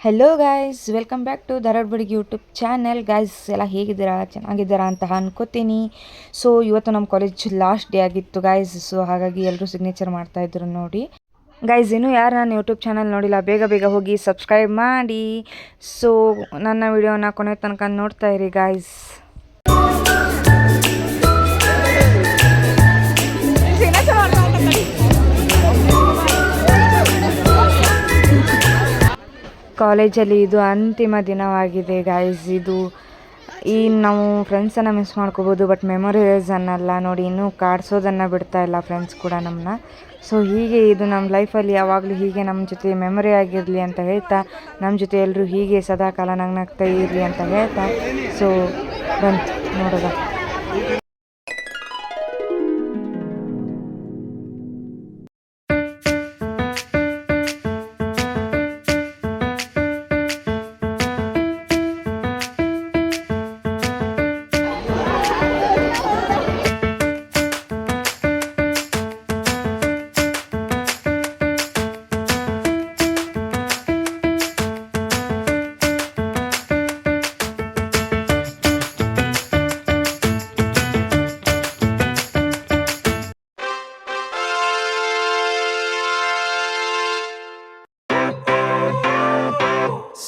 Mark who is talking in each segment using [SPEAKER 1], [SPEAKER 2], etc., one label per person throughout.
[SPEAKER 1] Hello guys, welcome back to Dharwad Badige YouTube channel. Guys ಎಲ್ಲ ಹೇಗಿದ್ದೀರಾ, ಚೆನ್ನಾಗಿದ್ದೀರಾ ಅಂತ ಅನ್ಕೋತೀನಿ. ಸೊ ಇವತ್ತು ನಮ್ಮ ಕಾಲೇಜ್ ಲಾಸ್ಟ್ ಡೇ ಆಗಿತ್ತು ಗಾಯ್ಸ್. ಸೊ ಹಾಗಾಗಿ ಎಲ್ಲರೂ ಸಿಗ್ನೇಚರ್ ಮಾಡ್ತಾಯಿದ್ರು ನೋಡಿ. ಗೈಸ್, ಇನ್ನೂ ಯಾರು ನನ್ನ ಯೂಟ್ಯೂಬ್ ಚಾನಲ್ ನೋಡಿಲ್ಲ, ಬೇಗ ಬೇಗ ಹೋಗಿ ಸಬ್ಸ್ಕ್ರೈಬ್ ಮಾಡಿ. ಸೊ ನನ್ನ ವಿಡಿಯೋನ ಕೊನೆ ತನಕ ನೋಡ್ತಾ ಇರಿ ಗಾಯ್ಸ್. ಕಾಲೇಜಲ್ಲಿ ಇದು ಅಂತಿಮ ದಿನವಾಗಿದೆ ಗಾಯ್ಸ್. ಈ ನಾವು ಫ್ರೆಂಡ್ಸನ್ನು ಮಿಸ್ ಮಾಡ್ಕೋಬೋದು, ಬಟ್ ಮೆಮೊರೀಸ್ ಅನ್ನಲ್ಲ ನೋಡಿ. ಇನ್ನೂ ಕಾಡ್ಸೋದನ್ನು ಬಿಡ್ತಾ ಇಲ್ಲ ಫ್ರೆಂಡ್ಸ್ ಕೂಡ ನಮ್ಮನ್ನ. ಸೊ ಹೀಗೆ ಇದು ನಮ್ಮ ಲೈಫಲ್ಲಿ ಯಾವಾಗಲೂ ಹೀಗೆ ನಮ್ಮ ಜೊತೆ ಮೆಮೊರಿ ಆಗಿರಲಿ ಅಂತ ಹೇಳ್ತಾ, ನಮ್ಮ ಜೊತೆ ಎಲ್ಲರೂ ಹೀಗೆ ಸದಾಕಾಲ ನಗ್ನಗ್ತಾ ಇರಲಿ ಅಂತ ಹೇಳ್ತಾ, ಸೊ ಬಂತು ನೋಡೋದ.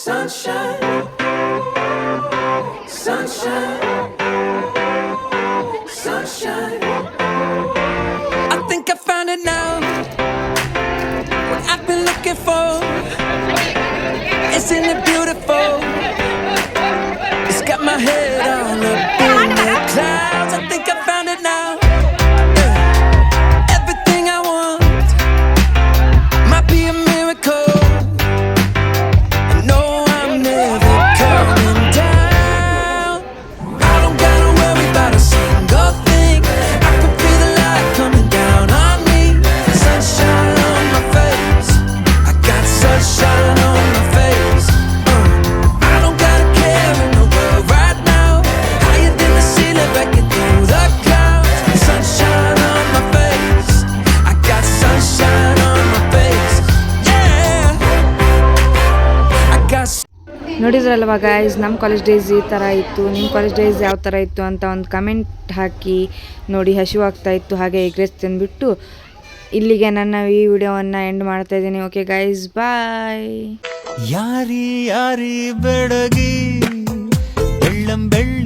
[SPEAKER 1] Sunshine, sunshine, sunshine. I think I found it now. What I've been looking for. Isn't it beautiful? It's got my head all up in the clouds. I think I found it now. Everything I want might be a miracle. ನೋಡಿದ್ರಲ್ವ guys, ನಮ್ಮ college days ಈ ಥರ ಇತ್ತು. ನಿಮ್ಮ college days ಯಾವ ಥರ ಇತ್ತು ಅಂತ ಒಂದು ಕಮೆಂಟ್ ಹಾಕಿ ನೋಡಿ. ಹಸಿವಾಗ್ತಾ ಇತ್ತು, ಹಾಗೆ ಎಗ್ ರೈಸ್ ತಿಂದುಬಿಟ್ಟು ಇಲ್ಲಿಗೆ ನನ್ನ ಈ ವಿಡಿಯೋವನ್ನು ಎಂಡ್ ಮಾಡ್ತಾ ಇದ್ದೀನಿ. ಓಕೆ ಗಾಯ್ಸ್, ಬಾಯ್. ಯಾರಿ ಯಾರಿ ಬೆಳಗಿ ಬೆಳ್ಳಂ ಬೆಳ್ಳ